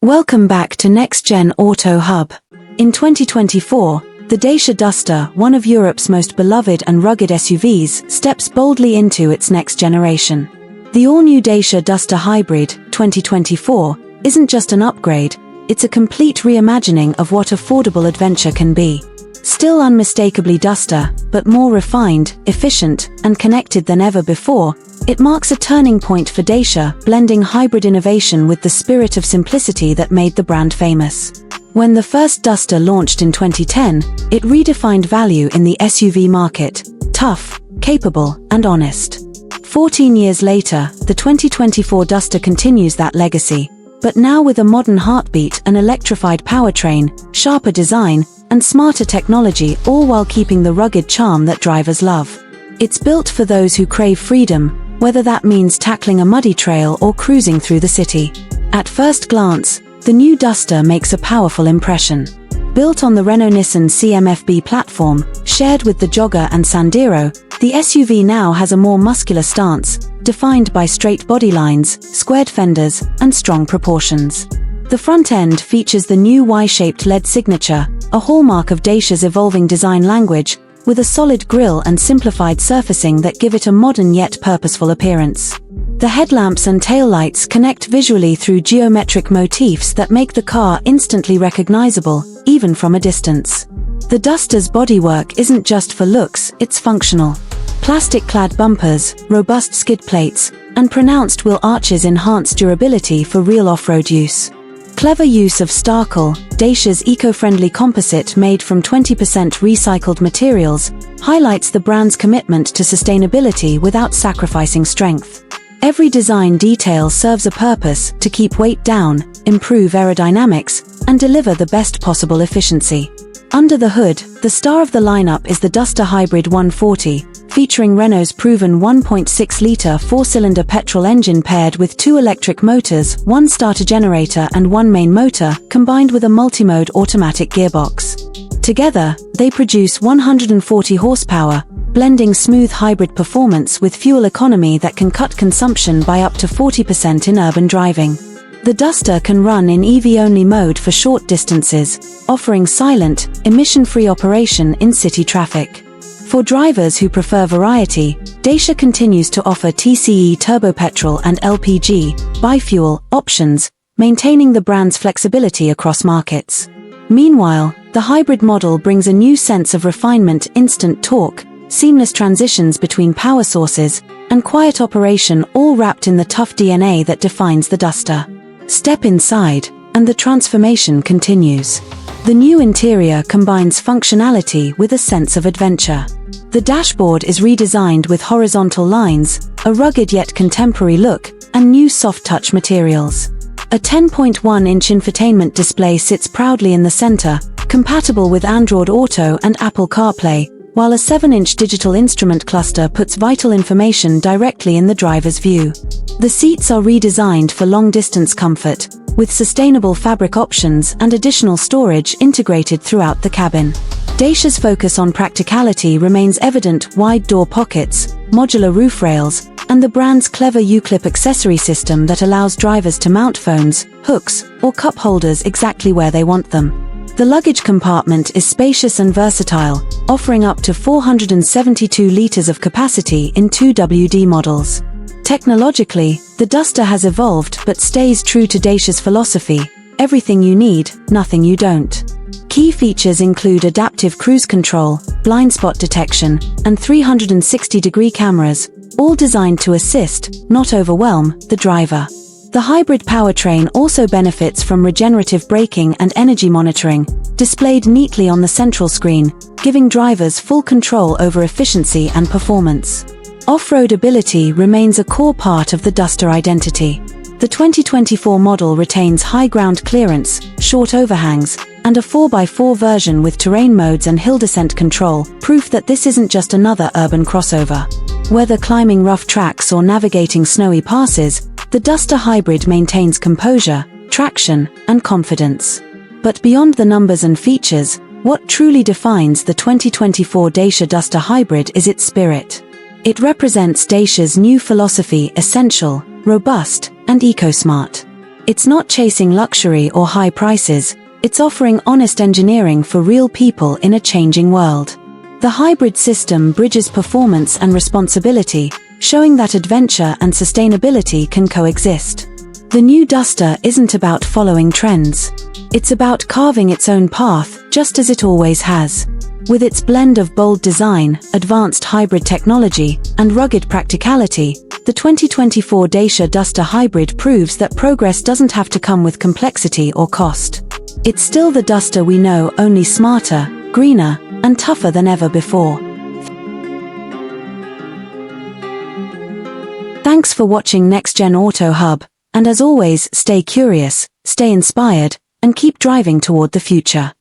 Welcome back to Next Gen Auto Hub. In 2024, the Dacia Duster, one of Europe's most beloved and rugged SUVs, steps boldly into its next generation. The all-new Dacia Duster Hybrid 2024 isn't just an upgrade, it's a complete reimagining of what affordable adventure can be. Still unmistakably Duster, but more refined, efficient, and connected than ever before, it marks a turning point for Dacia, blending hybrid innovation with the spirit of simplicity that made the brand famous. When the first Duster launched in 2010, it redefined value in the SUV market: tough, capable, and honest. 14 years later, the 2024 Duster continues that legacy, but now with a modern heartbeat, an electrified powertrain, sharper design, and smarter technology, all while keeping the rugged charm that drivers love. It's built for those who crave freedom, whether that means tackling a muddy trail or cruising through the city. At first glance, the new Duster makes a powerful impression. Built on the Renault-Nissan CMF-B platform, shared with the Jogger and Sandero, the SUV now has a more muscular stance, defined by straight body lines, squared fenders, and strong proportions. The front end features the new Y-shaped LED signature, a hallmark of Dacia's evolving design language, with a solid grille and simplified surfacing that give it a modern yet purposeful appearance. The headlamps and taillights connect visually through geometric motifs that make the car instantly recognizable, even from a distance. The Duster's bodywork isn't just for looks, it's functional. Plastic-clad bumpers, robust skid plates, and pronounced wheel arches enhance durability for real off-road use. Clever use of Starkle, Dacia's eco-friendly composite made from 20% recycled materials, highlights the brand's commitment to sustainability without sacrificing strength. Every design detail serves a purpose: to keep weight down, improve aerodynamics, and deliver the best possible efficiency. Under the hood, the star of the lineup is the Duster Hybrid 140, featuring Renault's proven 1.6-litre four-cylinder petrol engine paired with two electric motors, one starter generator and one main motor, combined with a multi-mode automatic gearbox. Together, they produce 140 horsepower, blending smooth hybrid performance with fuel economy that can cut consumption by up to 40% in urban driving. The Duster can run in EV-only mode for short distances, offering silent, emission-free operation in city traffic. For drivers who prefer variety, Dacia continues to offer TCE turbopetrol and LPG, bi-fuel, options, maintaining the brand's flexibility across markets. Meanwhile, the hybrid model brings a new sense of refinement: instant torque, seamless transitions between power sources, and quiet operation, all wrapped in the tough DNA that defines the Duster. Step inside, and the transformation continues. The new interior combines functionality with a sense of adventure. The dashboard is redesigned with horizontal lines, a rugged yet contemporary look, and new soft-touch materials. A 10.1-inch infotainment display sits proudly in the center, compatible with Android Auto and Apple CarPlay, while a 7-inch digital instrument cluster puts vital information directly in the driver's view. The seats are redesigned for long-distance comfort, with sustainable fabric options and additional storage integrated throughout the cabin. Dacia's focus on practicality remains evident: wide door pockets, modular roof rails, and the brand's clever U-clip accessory system that allows drivers to mount phones, hooks, or cup holders exactly where they want them. The luggage compartment is spacious and versatile, offering up to 472 liters of capacity in two WD models. Technologically, the Duster has evolved but stays true to Dacia's philosophy: everything you need, nothing you don't. Key features include adaptive cruise control, blind spot detection, and 360-degree cameras, all designed to assist, not overwhelm, the driver. The hybrid powertrain also benefits from regenerative braking and energy monitoring, displayed neatly on the central screen, giving drivers full control over efficiency and performance. Off-road ability remains a core part of the Duster identity. The 2024 model retains high ground clearance, short overhangs, and a 4x4 version with terrain modes and hill descent control, proof that this isn't just another urban crossover. Whether climbing rough tracks or navigating snowy passes, the Duster Hybrid maintains composure, traction, and confidence. But beyond the numbers and features, what truly defines the 2024 Dacia Duster Hybrid is its spirit. It represents Dacia's new philosophy: essential, robust, and eco-smart. It's not chasing luxury or high prices, it's offering honest engineering for real people in a changing world. The hybrid system bridges performance and responsibility, showing that adventure and sustainability can coexist. The new Duster isn't about following trends. It's about carving its own path, just as it always has. With its blend of bold design, advanced hybrid technology, and rugged practicality, the 2024 Dacia Duster Hybrid proves that progress doesn't have to come with complexity or cost. It's still the Duster we know, only smarter, greener, and tougher than ever before. Thanks for watching Next Gen Auto Hub, and as always, stay curious, stay inspired, and keep driving toward the future.